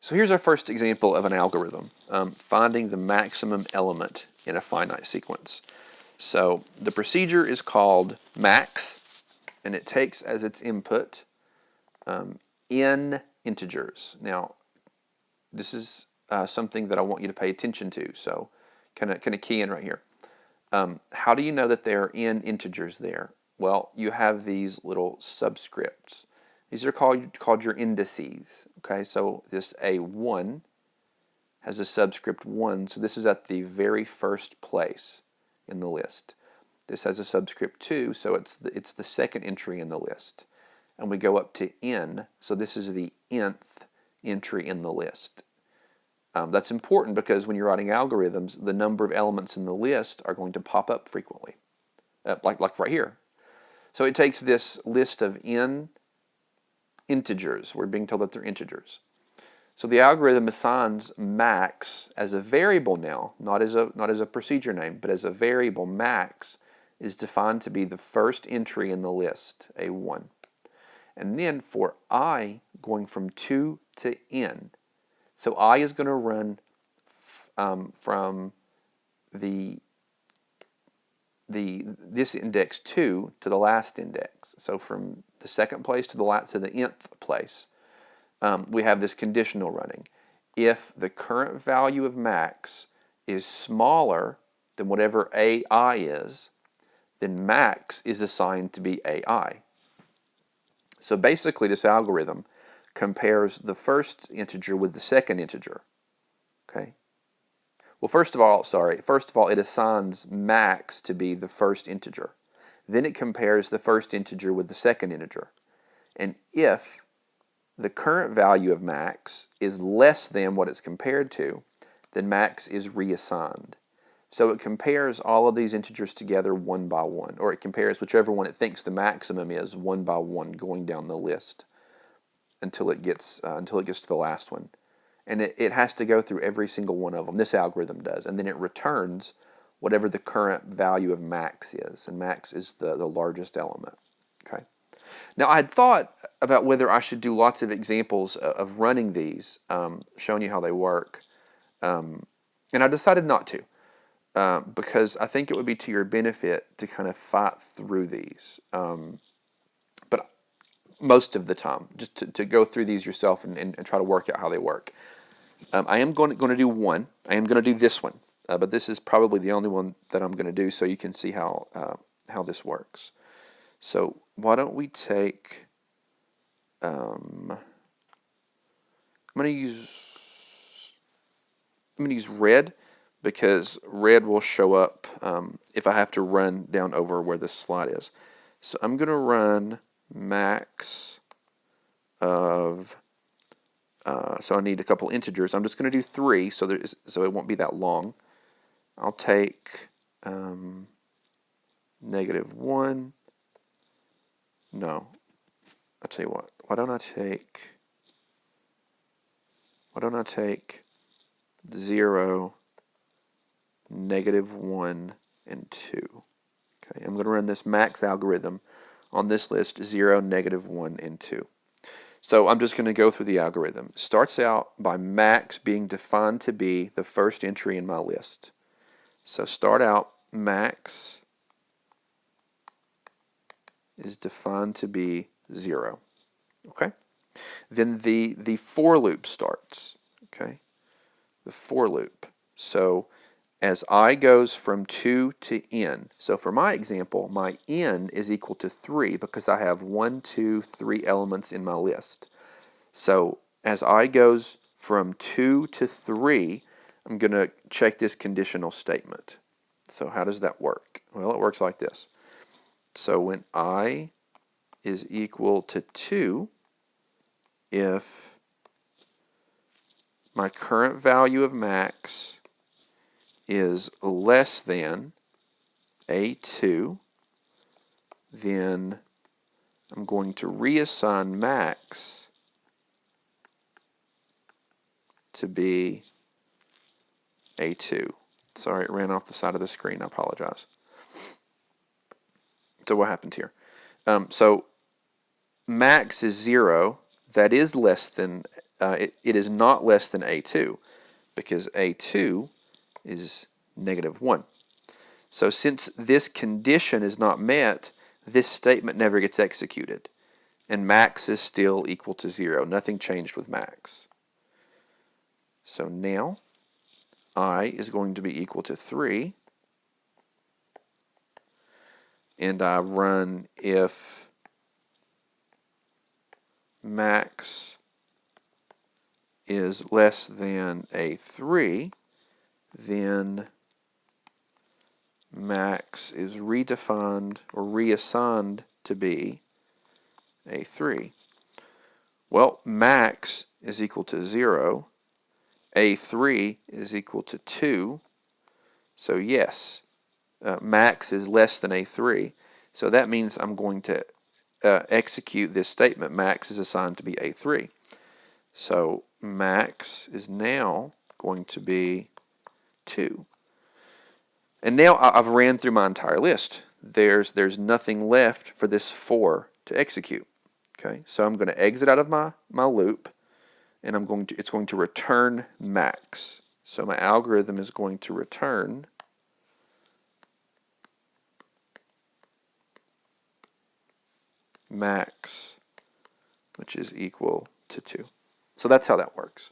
So here's our first example of an algorithm, finding the maximum element in a finite sequence. So the procedure is called max, and it takes as its input n integers. Now, this is something that I want you to pay attention to, so kind of key in right here. How do you know that there are n integers there? Well, you have these little subscripts. These are called your indices. Okay, so this A1 has a subscript 1, so this is at the very first place in the list. This has a subscript 2, so it's the second entry in the list. And we go up to n, so this is the nth entry in the list. That's important because when you're writing algorithms, the number of elements in the list are going to pop up frequently, like right here. So it takes this list of n integers. We're being told that they're integers. So the algorithm assigns max as a variable now, not as a procedure name, but as a variable. Max is defined to be the first entry in the list, A1. And then for I going from 2 to n, so I is going to run from this index 2 to the last index. So from the second place to the nth place, we have this conditional running. If the current value of max is smaller than whatever AI is, then max is assigned to be AI. So basically this algorithm compares the first integer with the second integer. Okay. Well, first of all, it assigns max to be the first integer. Then it compares the first integer with the second integer. And if the current value of max is less than what it's compared to, then max is reassigned. So it compares all of these integers together one by one, or it compares whichever one it thinks the maximum is one by one, going down the list until it gets to the last one. And it has to go through every single one of them. This algorithm does. And then it returns whatever the current value of max is. And max is the largest element. Okay. Now, I had thought about whether I should do lots of examples of running these, showing you how they work. And I decided not to, because I think it would be to your benefit to kind of fight through these. But most of the time, just to go through these yourself and try to work out how they work. I am going to do one. I am going to do this one, but this is probably the only one that I'm going to do, so you can see how this works. So why don't we take? I'm going to use red, because red will show up if I have to run down over where this slide is. So I'm going to run max of. So I need a couple integers. I'm just going to do 3, so it won't be that long. I'll take -1. No, I'll tell you what. Why don't I take 0, -1, and 2. Okay, I'm going to run this max algorithm on this list, 0, -1, and 2. So I'm just going to go through the algorithm. It starts out by max being defined to be the first entry in my list. So start out, max is defined to be 0. Okay? Then the for loop starts. Okay? The for loop. So as I goes from 2 to n, so for my example, my n is equal to 3 because I have 1, 2, 3 elements in my list. So as I goes from 2 to 3, I'm going to check this conditional statement. So how does that work? Well, it works like this. So when I is equal to 2, if my current value of max is less than A2, then I'm going to reassign max to be A2. Sorry, it ran off the side of the screen. I apologize. So what happened here? So max is 0. That is less than it is not less than A2 because A2 is -1. So since this condition is not met, this statement never gets executed. And max is still equal to 0. Nothing changed with max. So now I is going to be equal to 3. And I run if max is less than A3, then max is redefined or reassigned to be A3. Well, max is equal to 0. A3 is equal to 2. So yes, max is less than A3. So that means I'm going to execute this statement. Max is assigned to be A3. So max is now going to be 2. And now I've ran through my entire list. There's nothing left for this for to execute. Okay, so I'm going to exit out of my loop, and it's going to return max. So my algorithm is going to return max, which is equal to 2. So that's how that works.